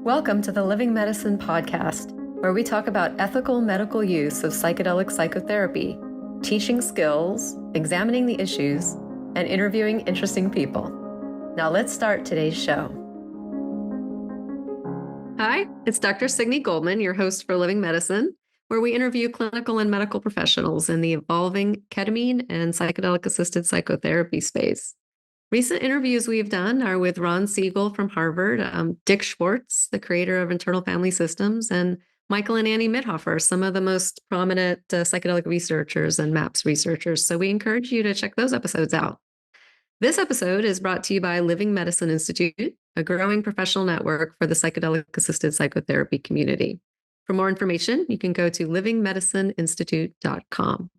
Welcome to the Living Medicine podcast, where we talk about ethical medical use of psychedelic psychotherapy, teaching skills, examining the issues, and interviewing interesting people. Now let's start today's show. Hi, it's Dr. Signi Goldman, your host for Living Medicine, where we interview clinical and medical professionals in the evolving ketamine and psychedelic-assisted psychotherapy space. Recent interviews we've done are with Ron Siegel from Harvard, Dick Schwartz, the creator of Internal Family Systems, and Michael and Annie Mithofer, some of the most prominent psychedelic researchers and MAPS researchers. So we encourage you to check those episodes out. This episode is brought to you by Living Medicine Institute, a growing professional network for the psychedelic-assisted psychotherapy community. For more information, you can go to livingmedicineinstitute.com.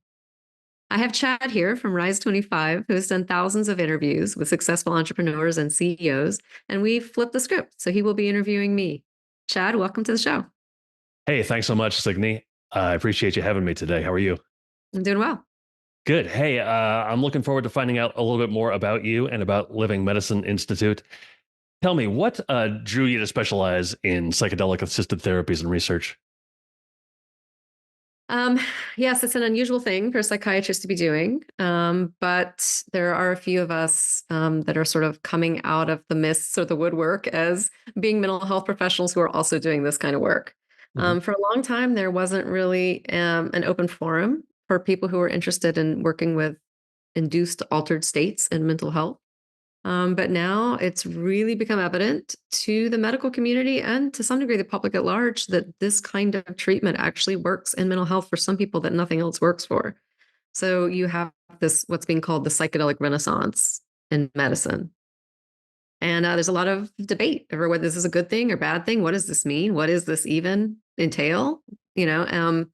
I have Chad here from Rise 25, who has done thousands of interviews with successful entrepreneurs and CEOs, and we've flipped the script, so he will be interviewing me. Chad, welcome to the show. Hey, thanks so much, Signi. I appreciate you having me today. How are you? I'm doing well. Good. Hey, I'm looking forward to finding out a little bit more about you and about Living Medicine Institute. Tell me, what drew you to specialize in psychedelic-assisted therapies and research? Yes, it's an unusual thing for a psychiatrist to be doing, but there are a few of us that are sort of coming out of the mists or the woodwork as being mental health professionals who are also doing this kind of work. For a long time, there wasn't really an open forum for people who were interested in working with induced altered states in mental health. But now it's really become evident to the medical community and to some degree the public at large that this kind of treatment actually works in mental health for some people that nothing else works for. So you have this, what's being called the psychedelic renaissance in medicine. And there's a lot of debate over whether this is a good thing or bad thing. What does this mean? What does this even entail? The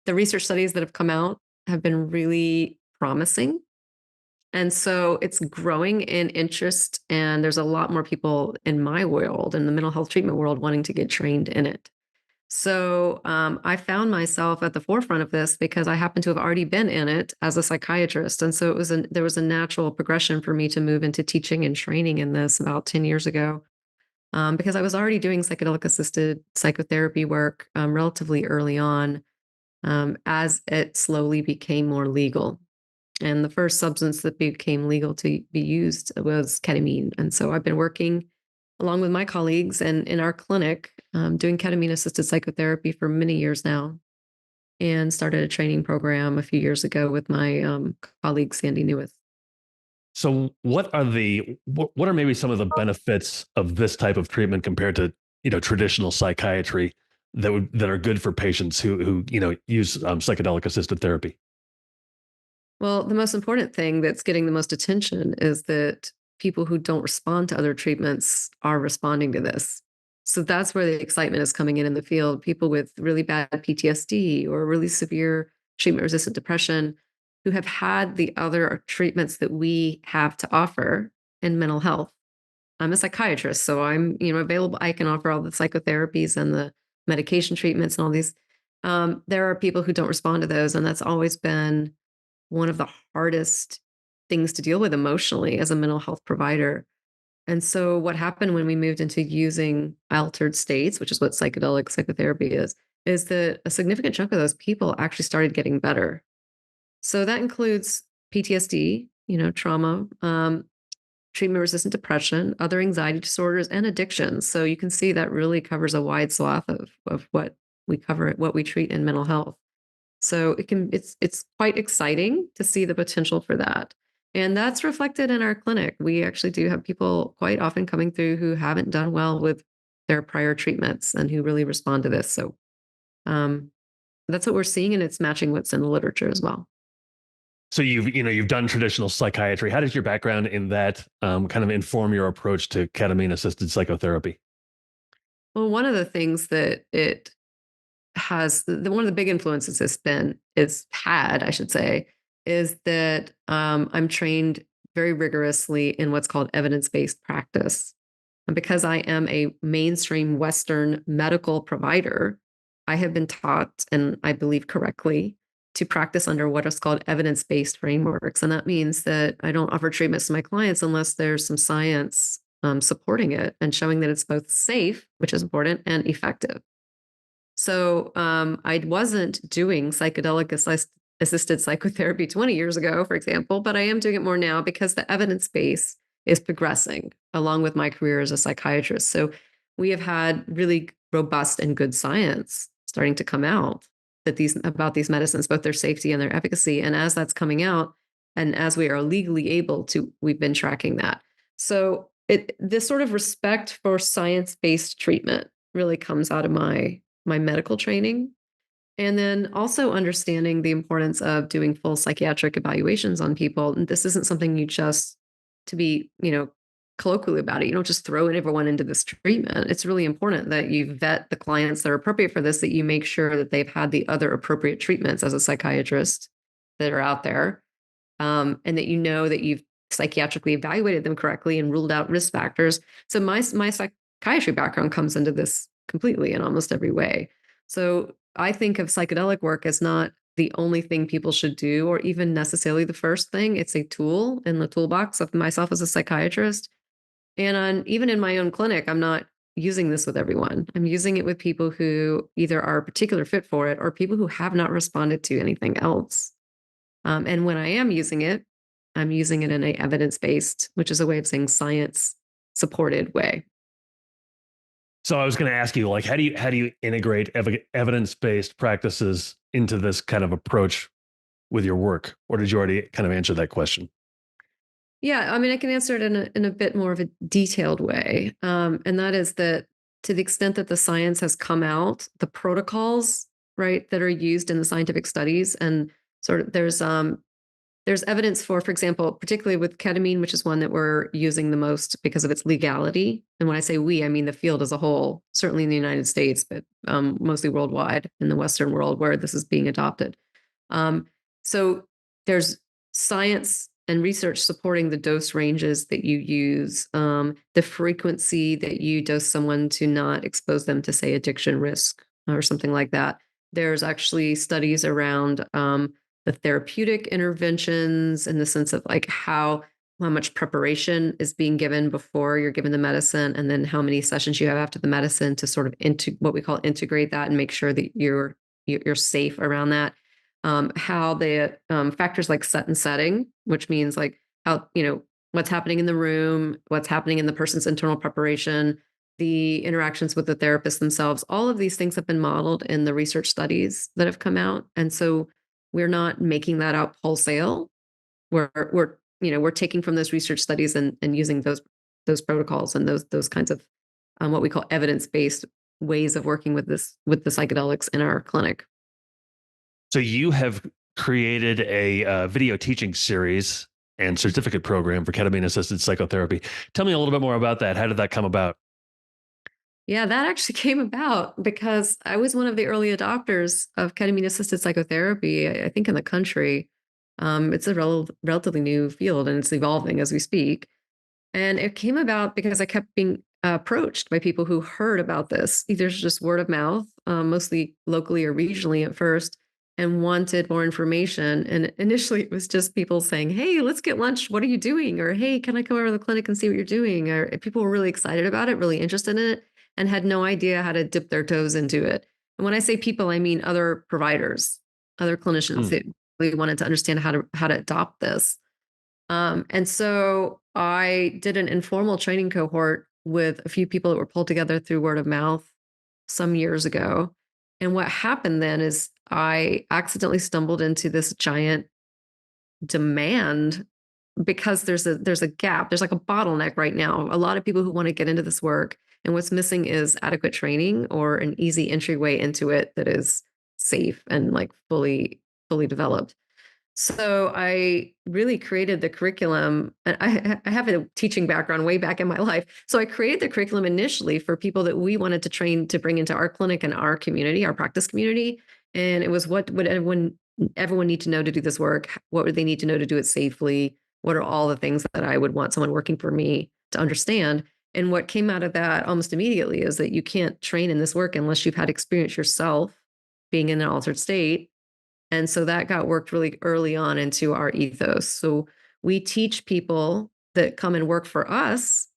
research studies that have come out have been really promising. And so it's growing in interest, and there's a lot more people in my world, in the mental health treatment world, wanting to get trained in it. So I found myself at the forefront of this because I happen to have already been in it as a psychiatrist. And so there was a natural progression for me to move into teaching and training in this about 10 years ago, because I was already doing psychedelic-assisted psychotherapy work relatively early on, as it slowly became more legal. And the first substance that became legal to be used was ketamine. And so I've been working along with my colleagues and in our clinic doing ketamine-assisted psychotherapy for many years now, and started a training program a few years ago with my colleague, Sandy Newith. So what are maybe some of the benefits of this type of treatment compared to, traditional psychiatry that are good for patients who use psychedelic-assisted therapy? Well, the most important thing that's getting the most attention is that people who don't respond to other treatments are responding to this. So that's where the excitement is coming in the field. People with really bad PTSD or really severe treatment-resistant depression who have had the other treatments that we have to offer in mental health. I'm a psychiatrist, so I'm available. I can offer all the psychotherapies and the medication treatments and all these. There are people who don't respond to those, and that's always been one of the hardest things to deal with emotionally as a mental health provider. And so what happened when we moved into using altered states, which is what psychedelic psychotherapy is that a significant chunk of those people actually started getting better. So that includes PTSD, trauma, treatment-resistant depression, other anxiety disorders, and addictions. So you can see that really covers a wide swath of what we cover, what we treat in mental health. So it's quite exciting to see the potential for that. And that's reflected in our clinic. We actually do have people quite often coming through who haven't done well with their prior treatments and who really respond to this. So that's what we're seeing, and it's matching what's in the literature as well. So you've done traditional psychiatry. How does your background in that kind of inform your approach to ketamine-assisted psychotherapy? Well, one of the things that it has, one of the big influences I should say, is that I'm trained very rigorously in what's called evidence-based practice. And because I am a mainstream Western medical provider, I have been taught, and I believe correctly, to practice under what is called evidence-based frameworks. And that means that I don't offer treatments to my clients unless there's some science supporting it and showing that it's both safe, which is important, and effective. So I wasn't doing assisted psychotherapy 20 years ago, for example, but I am doing it more now because the evidence base is progressing along with my career as a psychiatrist. So we have had really robust and good science starting to come out about these medicines, both their safety and their efficacy. And as that's coming out, and as we are legally able to, we've been tracking that. So this sort of respect for science-based treatment really comes out of my medical training. And then also understanding the importance of doing full psychiatric evaluations on people. And this isn't something you just to be, colloquially about it. You don't just throw everyone into this treatment. It's really important that you vet the clients that are appropriate for this, that you make sure that they've had the other appropriate treatments as a psychiatrist that are out there. And that you know that you've psychiatrically evaluated them correctly and ruled out risk factors. So my psychiatry background comes into this completely in almost every way. So I think of psychedelic work as not the only thing people should do, or even necessarily the first thing. It's a tool in the toolbox of myself as a psychiatrist. And even in my own clinic, I'm not using this with everyone. I'm using it with people who either are a particular fit for it or people who have not responded to anything else. And when I am using it, I'm using it in a evidence-based, which is a way of saying science-supported way. So I was going to ask you, like, how do you integrate evidence-based practices into this kind of approach with your work, or did you already kind of answer that question? Yeah, I mean, I can answer it in a bit more of a detailed way, and that is that to the extent that the science has come out, the protocols, right, that are used in the scientific studies, and sort of there's evidence for example, particularly with ketamine, which is one that we're using the most because of its legality. And when I say we, I mean the field as a whole, certainly in the United States, but mostly worldwide in the Western world where this is being adopted. Um, so there's science and research supporting the dose ranges that you use, the frequency that you dose someone to not expose them to, say, addiction risk or something like that. There's actually studies around the therapeutic interventions in the sense of like how much preparation is being given before you're given the medicine, and then how many sessions you have after the medicine to sort of into what we call integrate that and make sure that you're safe around that. How the factors like set and setting, which means like how, what's happening in the room, what's happening in the person's internal preparation, the interactions with the therapist themselves, all of these things have been modeled in the research studies that have come out. And so we're not making that up wholesale. We're taking from those research studies and using those protocols and those kinds of what we call evidence-based ways of working with the psychedelics in our clinic. So you have created a video teaching series and certificate program for ketamine-assisted psychotherapy. Tell me a little bit more about that. How did that come about? Yeah, that actually came about because I was one of the early adopters of ketamine-assisted psychotherapy, I think in the country. It's a relatively new field and it's evolving as we speak. And it came about because I kept being approached by people who heard about this, either just word of mouth, mostly locally or regionally at first, and wanted more information. And initially, it was just people saying, "Hey, let's get lunch. What are you doing?" Or, "Hey, can I come over to the clinic and see what you're doing?" Or people were really excited about it, really interested in it, and had no idea how to dip their toes into it. And when I say people, I mean other providers, other clinicians Hmm. that really wanted to understand how to adopt this. And so I did an informal training cohort with a few people that were pulled together through word of mouth some years ago. And what happened then is I accidentally stumbled into this giant demand because there's a gap. There's like a bottleneck right now. A lot of people who want to get into this work, and what's missing is adequate training or an easy entryway into it that is safe and like fully developed. So I really created the curriculum. And I have a teaching background way back in my life. So I created the curriculum initially for people that we wanted to train to bring into our clinic and our community, our practice community. And it was what would everyone need to know to do this work? What would they need to know to do it safely? What are all the things that I would want someone working for me to understand? And what came out of that almost immediately is that you can't train in this work unless you've had experience yourself being in an altered state, and so that got worked really early on into our ethos. So we teach people that come and work for us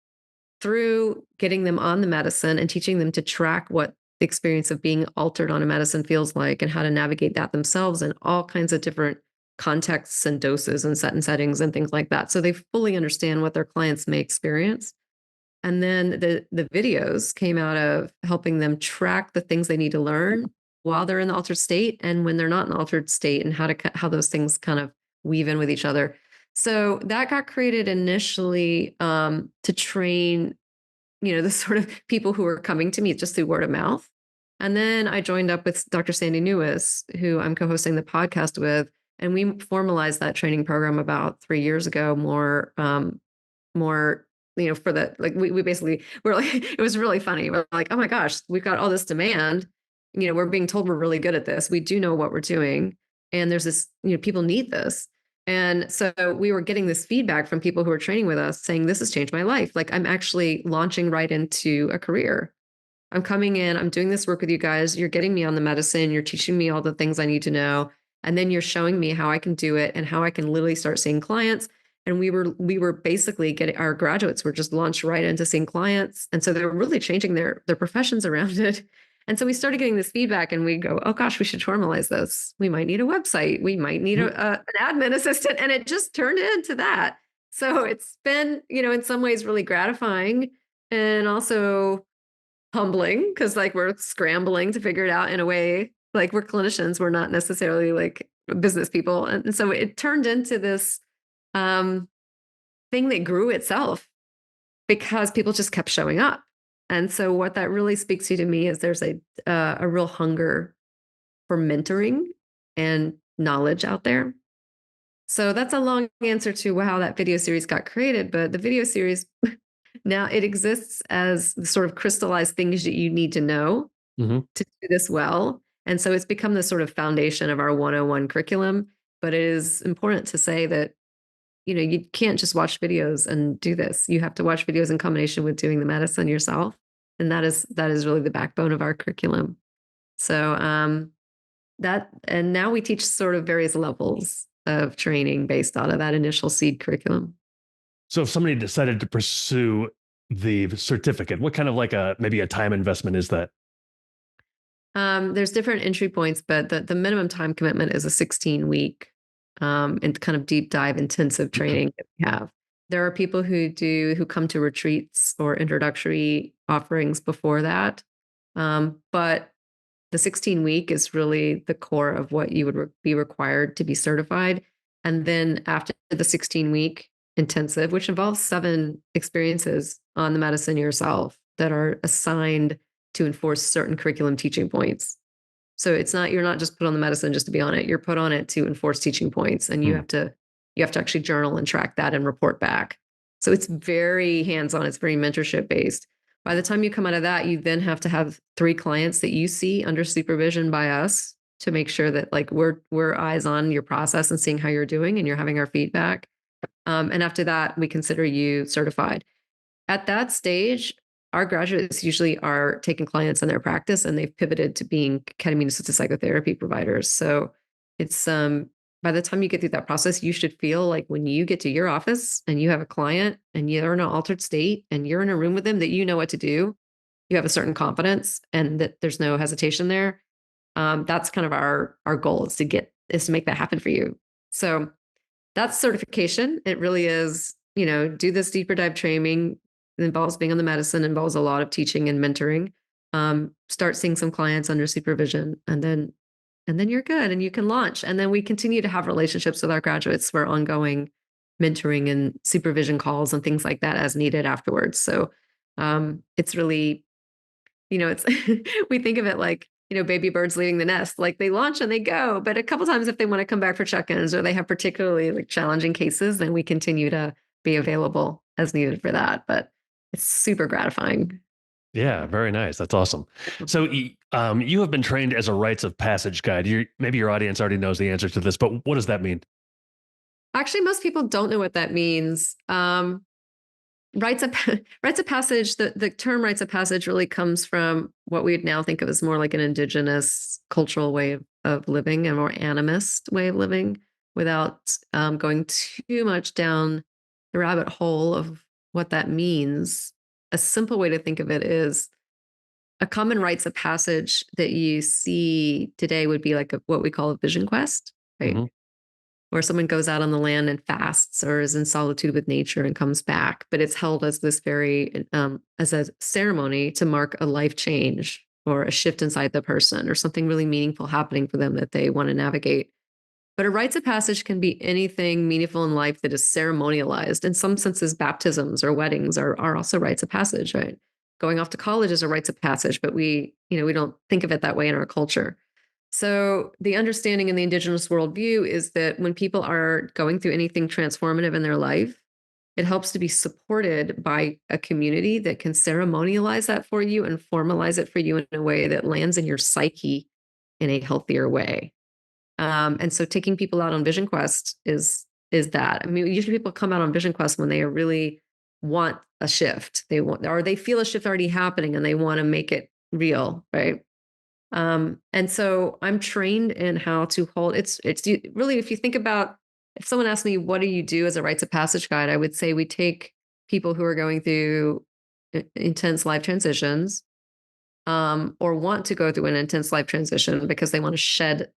through getting them on the medicine and teaching them to track what the experience of being altered on a medicine feels like and how to navigate that themselves in all kinds of different contexts and doses and settings and things like that. So they fully understand what their clients may experience. And then the videos came out of helping them track the things they need to learn while they're in the altered state and when they're not in the altered state, and how those things kind of weave in with each other. So that got created initially to train, the sort of people who were coming to me just through word of mouth. And then I joined up with Dr. Sandy Newis, who I'm co-hosting the podcast with, and we formalized that training program about 3 years ago. More, for the like we basically were like, it was really funny. We're like, oh my gosh, we've got all this demand. We're being told we're really good at this. We do know what we're doing, and there's this, people need this. And so we were getting this feedback from people who were training with us saying, this has changed my life. Like, I'm actually launching right into a career. I'm coming in, I'm doing this work with you guys. You're getting me on the medicine. You're teaching me all the things I need to know. And then you're showing me how I can do it and how I can literally start seeing clients. And we were basically getting, our graduates were just launched right into seeing clients. And so they were really changing their professions around it. And so we started getting this feedback, and we go, oh gosh, we should formalize this. We might need a website. We might need an admin assistant. And it just turned into that. So it's been, in some ways really gratifying and also humbling, because like we're scrambling to figure it out in a way. Like, we're clinicians, we're not necessarily like business people. And so it turned into this thing that grew itself because people just kept showing up. And so what that really speaks to me is there's a real hunger for mentoring and knowledge out there. So that's a long answer to how that video series got created. But the video series now, it exists as the sort of crystallized things that you need to know to do this well. And so it's become the sort of foundation of our 101 curriculum. But it is important to say that, you can't just watch videos and do this. You have to watch videos in combination with doing the medicine yourself. And that is really the backbone of our curriculum. So and now we teach sort of various levels of training based out of that initial seed curriculum. So if somebody decided to pursue the certificate, what kind of maybe a time investment is that? There's different entry points, but the minimum time commitment is a 16-week and kind of deep dive intensive training that we have. There are people who come to retreats or introductory offerings before that. But the 16-week is really the core of what you would be required to be certified. And then after the 16-week intensive, which involves 7 experiences on the medicine yourself that are assigned to enforce certain curriculum teaching points. So you're not just put on the medicine just to be on it. You're put on it to enforce teaching points, and you have to actually journal and track that and report back. So it's very hands-on. It's very mentorship based. By the time you come out of that, you then have to have 3 clients that you see under supervision by us to make sure that like we're eyes on your process and seeing how you're doing and you're having our feedback. And after that, we consider you certified. At that stage, our graduates usually are taking clients in their practice, and they've pivoted to being ketamine-assisted psychotherapy providers. So it's by the time you get through that process, you should feel like when you get to your office and you have a client and you're in an altered state and you're in a room with them, that you know what to do. You have a certain confidence and that there's no hesitation there. That's kind of our goal is to make that happen for you. So that's certification. It really is, do this deeper dive training. It involves being on the medicine, involves a lot of teaching and mentoring. Start seeing some clients under supervision, and then you're good and you can launch. And then we continue to have relationships with our graduates for ongoing mentoring and supervision calls and things like that as needed afterwards. So it's really, it's we think of it like, baby birds leaving the nest, like they launch and they go. But a couple times if they want to come back for check-ins or they have particularly like challenging cases, then we continue to be available as needed for that. But it's super gratifying. Yeah, very nice. That's awesome. So you have been trained as a rites of passage guide. Maybe your audience already knows the answer to this, but what does that mean? Actually, most people don't know what that means. Rites of passage, the term rites of passage really comes from what we would now think of as more like an indigenous cultural way of living, a more animist way of living, without going too much down the rabbit hole of what that means. a simple way to think of it is a common rites of passage that you see today would be like what we call a vision quest, right? Hmm. Where someone goes out on the land and fasts or is in solitude with nature and comes back, but it's held as this as a ceremony to mark a life change or a shift inside the person or something really meaningful happening for them that they want to navigate. But a rites of passage can be anything meaningful in life that is ceremonialized. In some senses, baptisms or weddings are also rites of passage, right? Going off to college is a rites of passage, but we don't think of it that way in our culture. So the understanding in the indigenous worldview is that when people are going through anything transformative in their life, it helps to be supported by a community that can ceremonialize that for you and formalize it for you in a way that lands in your psyche in a healthier way. And so taking people out on Vision Quest is that. I mean, usually people come out on Vision Quest when they really want a shift. They want, or they feel a shift already happening and they want to make it real, right? And so I'm trained in how to hold it's really, if you think about, if someone asked me, what do you do as a rites of passage guide? I would say we take people who are going through intense life transitions, or want to go through an intense life transition because they want to shed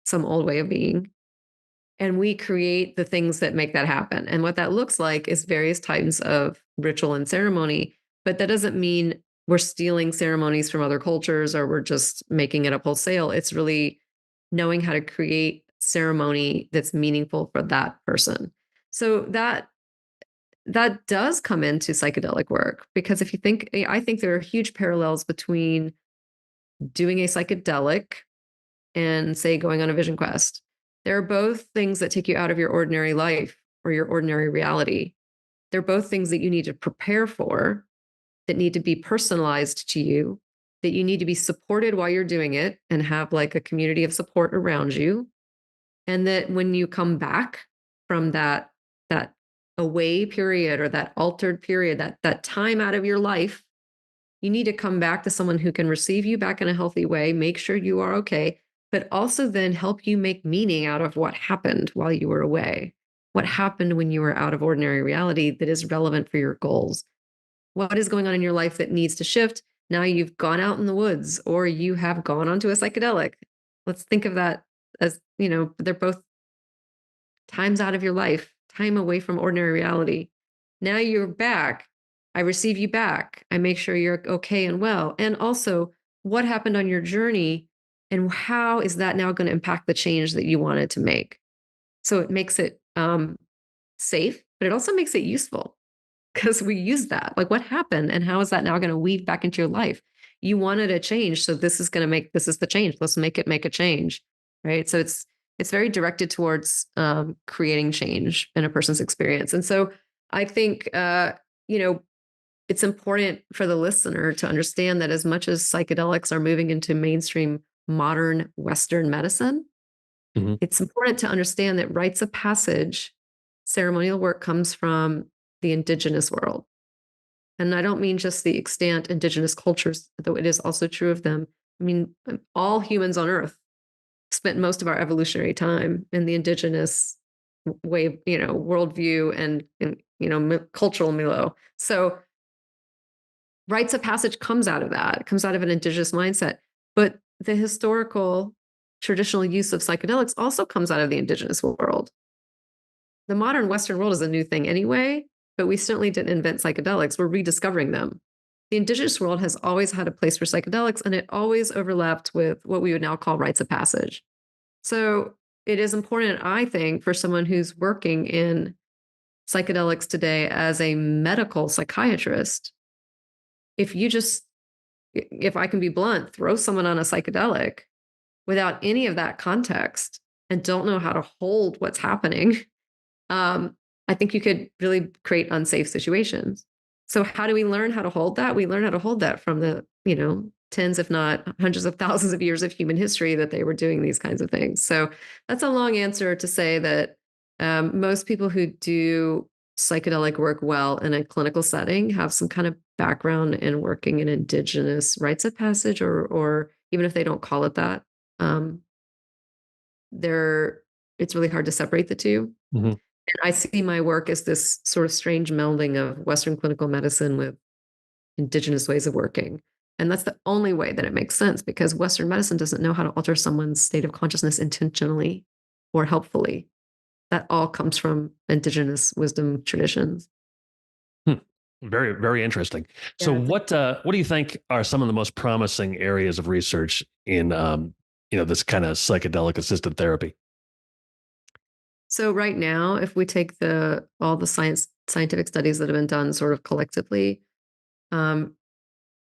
some old way of being. And we create the things that make that happen. And what that looks like is various types of ritual and ceremony. But that doesn't mean we're stealing ceremonies from other cultures or we're just making it up wholesale. It's really knowing how to create ceremony that's meaningful for that person. So that does come into psychedelic work, because if you think, I think there are huge parallels between doing a psychedelic and say going on a vision quest. They're both things that take you out of your ordinary life or your ordinary reality. They're both things that you need to prepare for, that need to be personalized to you, that you need to be supported while you're doing it and have like a community of support around you. And that when you come back from that away period or that altered period, that time out of your life, you need to come back to someone who can receive you back in a healthy way, make sure you are okay, but also then help you make meaning out of what happened while you were away. What happened when you were out of ordinary reality that is relevant for your goals? What is going on in your life that needs to shift? Now you've gone out in the woods or you have gone onto a psychedelic. Let's think of that as, they're both times out of your life, time away from ordinary reality. Now you're back. I receive you back. I make sure you're okay and well. And also, what happened on your journey and how is that now going to impact the change that you wanted to make? So it makes it safe, but it also makes it useful because we use that. Like, what happened and how is that now going to weave back into your life? You wanted a change, so this is the change. Let's make a change, right? So it's very directed towards creating change in a person's experience. And so I think you know it's important for the listener to understand that as much as psychedelics are moving into mainstream modern Western medicine, Hmm. it's important to understand that rites of passage, ceremonial work comes from the indigenous world. And I don't mean just the extant indigenous cultures, though it is also true of them. I mean, all humans on Earth spent most of our evolutionary time in the indigenous way, worldview and cultural milieu. So rites of passage comes out of that. It comes out of an indigenous mindset. But the historical traditional use of psychedelics also comes out of the indigenous world. The modern Western world is a new thing anyway, but we certainly didn't invent psychedelics. We're rediscovering them. The indigenous world has always had a place for psychedelics, and it always overlapped with what we would now call rites of passage. So it is important, I think, for someone who's working in psychedelics today as a medical psychiatrist, if you just, if I can be blunt, throw someone on a psychedelic without any of that context and don't know how to hold what's happening, I think you could really create unsafe situations. So how do we learn how to hold that? We learn how to hold that from the, tens, if not hundreds of thousands of years of human history that they were doing these kinds of things. So that's a long answer to say that most people who do psychedelic work well in a clinical setting have some kind of background in working in indigenous rites of passage, or even if they don't call it that, um, they're it's really hard to separate the two. Hmm. And I see my work as this sort of strange melding of Western clinical medicine with indigenous ways of working. And that's the only way that it makes sense, because Western medicine doesn't know how to alter someone's state of consciousness intentionally or helpfully. That all comes from indigenous wisdom traditions. Hmm. Very, very interesting. So, Yeah, what do you think are some of the most promising areas of research in this kind of psychedelic assisted therapy? so right now, if we take all the scientific studies that have been done sort of collectively, um,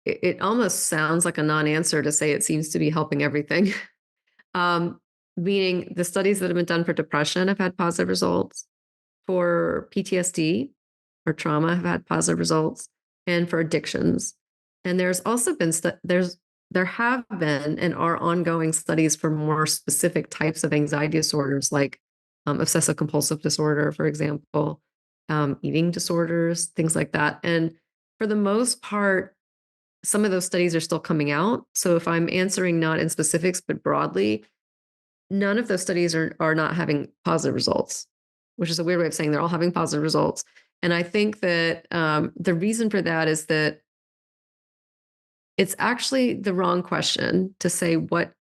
it almost sounds like a non-answer to say it seems to be helping everything. um, Meaning the studies that have been done for depression have had positive results, for PTSD or trauma have had positive results, and for addictions. And there's also been there have been and are ongoing studies for more specific types of anxiety disorders, like obsessive compulsive disorder, for example, eating disorders, things like that. And for the most part, some of those studies are still coming out. So if I'm answering not in specifics, but broadly, none of those studies are not having positive results, which is a weird way of saying they're all having positive results. And I think that the reason for that is that it's actually the wrong question to say what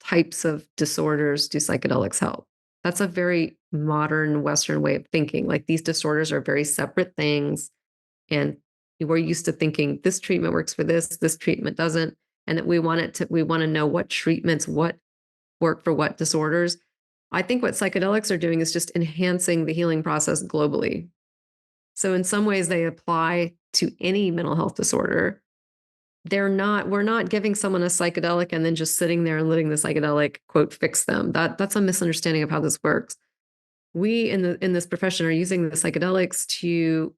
types of disorders do psychedelics help. That's a very modern Western way of thinking. Like, these disorders are very separate things, and we're used to thinking this treatment works for this treatment doesn't, and that we want to know what treatments what work for what disorders. I think what psychedelics are doing is just enhancing the healing process globally. So in some ways they apply to any mental health disorder. We're not giving someone a psychedelic and then just sitting there and letting the psychedelic quote fix them. That's a misunderstanding of how this works. We in this profession are using the psychedelics to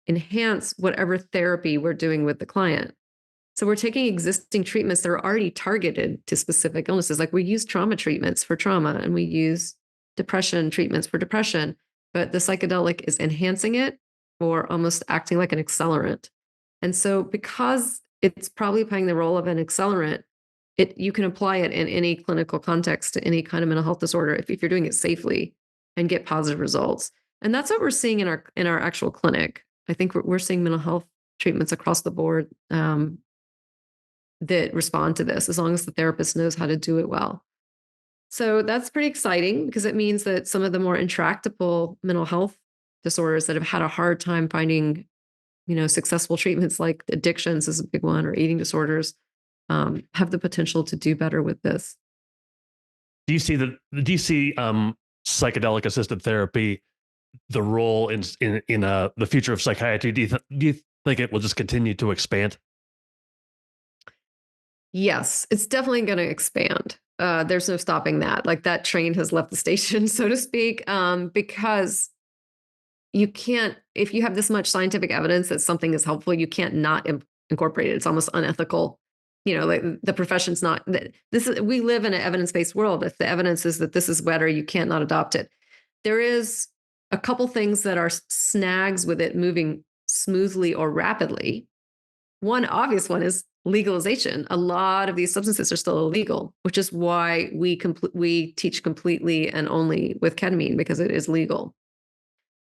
enhance whatever therapy we're doing with the client. So we're taking existing treatments that are already targeted to specific illnesses. Like, we use trauma treatments for trauma, and we use depression treatments for depression, but the psychedelic is enhancing it or almost acting like an accelerant. And so because it's probably playing the role of an accelerant, you can apply it in any clinical context to any kind of mental health disorder if you're doing it safely and get positive results. And that's what we're seeing in our actual clinic. I think we're seeing mental health treatments across the board that respond to this, as long as the therapist knows how to do it well. So that's pretty exciting, because it means that some of the more intractable mental health disorders that have had a hard time finding, successful treatments, like addictions is a big one, or eating disorders, have the potential to do better with this. Do you see psychedelic assisted therapy, the role in the future of psychiatry? Do you think it will just continue to expand? Yes, it's definitely going to expand. There's no stopping that. Like, that train has left the station, so to speak, because you can't, if you have this much scientific evidence that something is helpful, you can't not incorporate it. It's almost unethical. Like, the profession's not, we live in an evidence-based world. If the evidence is that this is better, you can't not adopt it. There is a couple things that are snags with it moving smoothly or rapidly. One obvious one is legalization. A lot of these substances are still illegal, which is why we teach completely and only with ketamine, because it is legal.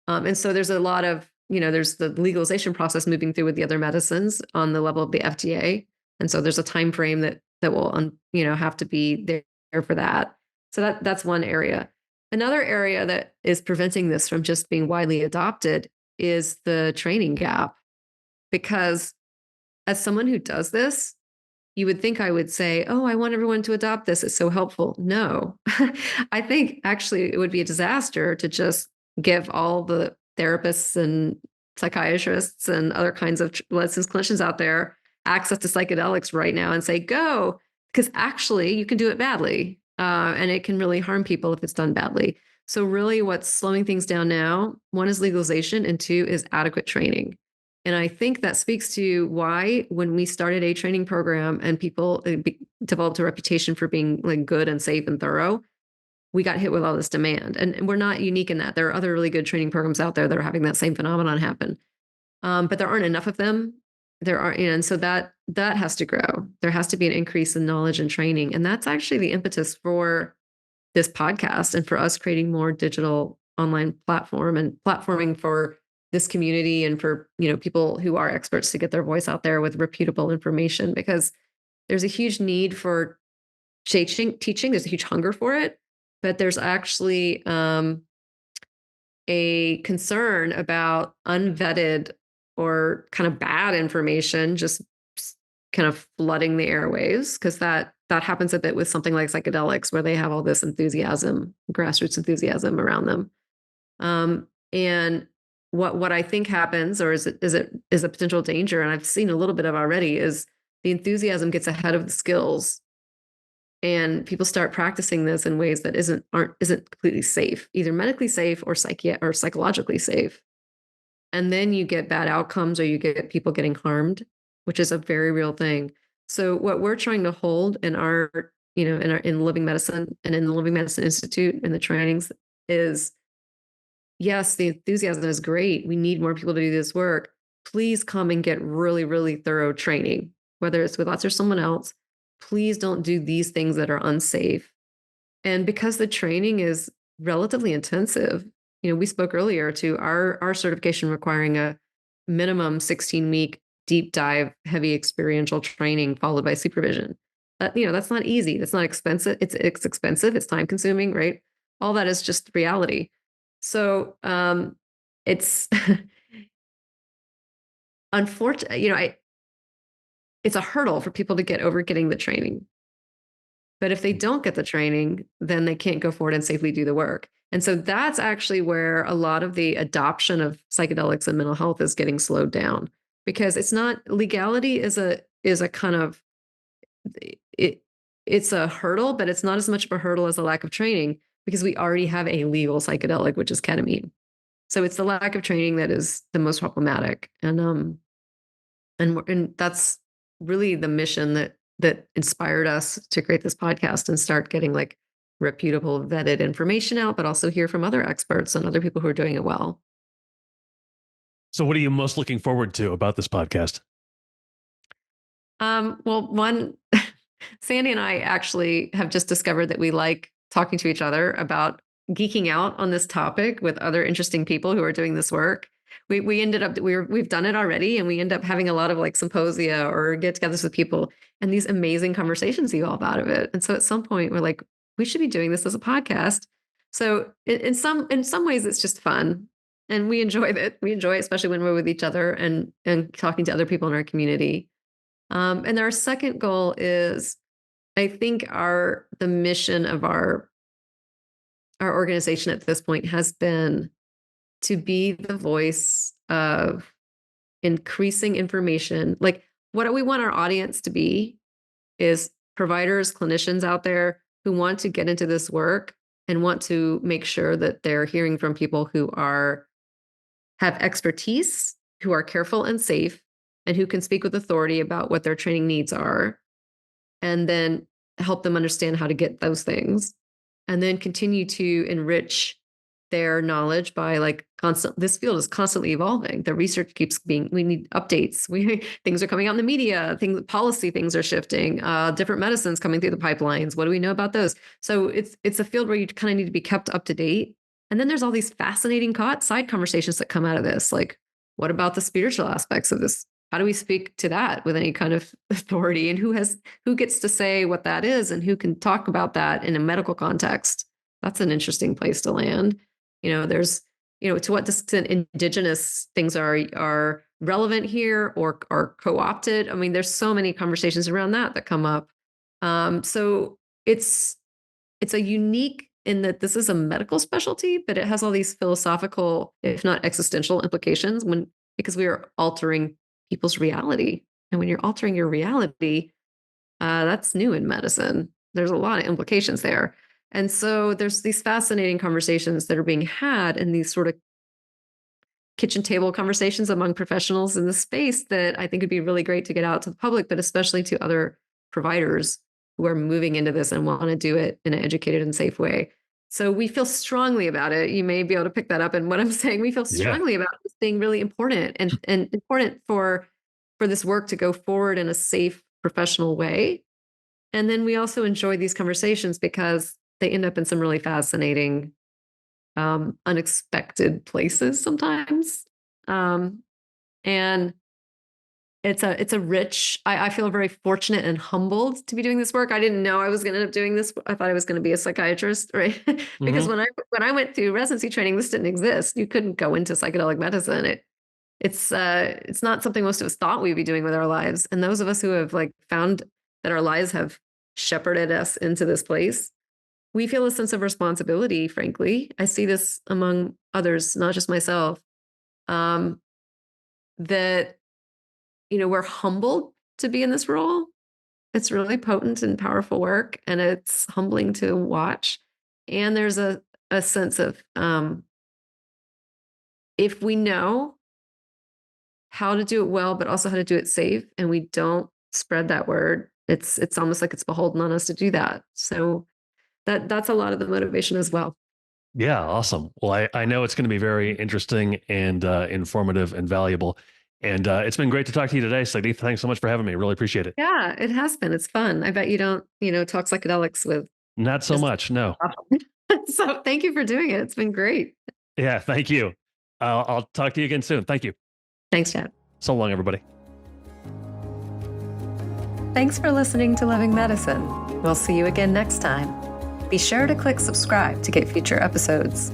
And so there's a lot of, there's the legalization process moving through with the other medicines on the level of the FDA. And so there's a time frame that will, have to be there for that. So that's one area. Another area that is preventing this from just being widely adopted is the training gap, because as someone who does this, you would think I would say, oh, I want everyone to adopt this. It's so helpful. No, I think actually it would be a disaster to just give all the therapists and psychiatrists and other kinds of licensed clinicians out there access to psychedelics right now and say, go, because actually you can do it badly. And it can really harm people if it's done badly. So really what's slowing things down now, one is legalization, and two is adequate training. And I think that speaks to why, when we started a training program and people developed a reputation for being like good and safe and thorough, we got hit with all this demand. And we're not unique in that. There are other really good training programs out there that are having that same phenomenon happen. But there aren't enough of them. There are, and so that has to grow. There has to be an increase in knowledge and training. And that's actually the impetus for this podcast and for us creating more digital online platform and platforming for this community and for, people who are experts to get their voice out there with reputable information, because there's a huge need for teaching. There's a huge hunger for it, but there's actually a concern about unvetted or kind of bad information just kind of flooding the airwaves, because that happens a bit with something like psychedelics, where they have all this enthusiasm, grassroots enthusiasm around them. And what I think happens, or is a potential danger, and I've seen a little bit of already, is the enthusiasm gets ahead of the skills, and people start practicing this in ways that isn't completely safe, either medically safe or psychologically safe. And then you get bad outcomes, or you get people getting harmed, which is a very real thing. So what we're trying to hold in our, in living medicine and in the Living Medicine Institute and the trainings is, yes, the enthusiasm is great. We need more people to do this work. Please come and get really, really thorough training, whether it's with us or someone else. Please don't do these things that are unsafe. And because the training is relatively intensive, we spoke earlier to our certification requiring a minimum 16-week deep dive, heavy experiential training followed by supervision. That's not easy. That's not expensive. It's expensive. It's time consuming, right? All that is just reality. So it's unfortunate. It's a hurdle for people to get over getting the training. But if they don't get the training, then they can't go forward and safely do the work. And so that's actually where a lot of the adoption of psychedelics and mental health is getting slowed down, because it's not legality is a kind of it's a hurdle, but it's not as much of a hurdle as a lack of training, because we already have a legal psychedelic, which is ketamine. So it's the lack of training that is the most problematic. And that's really the mission that inspired us to create this podcast and start getting like reputable, vetted information out, but also hear from other experts and other people who are doing it well. So what are you most looking forward to about this podcast? Well, one, Sandy and I actually have just discovered that we like talking to each other about geeking out on this topic with other interesting people who are doing this work. We ended up we've done it already, and we end up having a lot of like symposia or get-togethers with people, and these amazing conversations evolve out of it. And so at some point we're like, we should be doing this as a podcast. So in some ways it's just fun, and we enjoy it. We enjoy it, especially when we're with each other and talking to other people in our community. And our second goal is, I think the mission of our organization at this point has been to be the voice of increasing information. Like, what we want our audience to be is providers, clinicians out there who want to get into this work and want to make sure that they're hearing from people who have expertise, who are careful and safe, and who can speak with authority about what their training needs are, and then help them understand how to get those things, and then continue to enrich their knowledge by this field is constantly evolving. The research we need updates. Things are coming out in the media, policy things are shifting, different medicines coming through the pipelines. What do we know about those? So it's a field where you kind of need to be kept up to date. And then there's all these fascinating side conversations that come out of this. Like, what about the spiritual aspects of this? How do we speak to that with any kind of authority? And who gets to say what that is, and who can talk about that in a medical context? That's an interesting place to land. There's, to what extent indigenous things are relevant here or are co-opted. I mean, there's so many conversations around that come up. So it's a unique in that this is a medical specialty, but it has all these philosophical, if not existential implications because we are altering people's reality. And when you're altering your reality, that's new in medicine. There's a lot of implications there. And so there's these fascinating conversations that are being had in these sort of kitchen table conversations among professionals in the space that I think would be really great to get out to the public, but especially to other providers who are moving into this and want to do it in an educated and safe way. So we feel strongly about it. You may be able to pick that up in what I'm saying. We feel strongly about this being really important and important for this work to go forward in a safe, professional way. And then we also enjoy these conversations because they end up in some really fascinating, unexpected places sometimes. And it's a rich, I feel very fortunate and humbled to be doing this work. I didn't know I was going to end up doing this. I thought I was going to be a psychiatrist, right? Because Hmm. when I went through residency training, this didn't exist. You couldn't go into psychedelic medicine. It's not something most of us thought we'd be doing with our lives. And those of us who have like found that our lives have shepherded us into this place, we feel a sense of responsibility, frankly. I see this among others, not just myself, um, that, we're humbled to be in this role. It's really potent and powerful work, and it's humbling to watch. And there's a sense of, if we know how to do it well, but also how to do it safe, and we don't spread that word, it's almost like it's beholden on us to do that. So that's a lot of the motivation as well. Yeah, awesome. Well, I know it's going to be very interesting and informative and valuable. And it's been great to talk to you today, Signy. Thanks so much for having me. Really appreciate it. Yeah, it has been. It's fun. I bet you don't, talk psychedelics with Not so just much. No. so thank you for doing it. It's been great. Yeah, thank you. I'll talk to you again soon. Thank you. Thanks, Chad. So long, everybody. Thanks for listening to Living Medicine. We'll see you again next time. Be sure to click subscribe to get future episodes.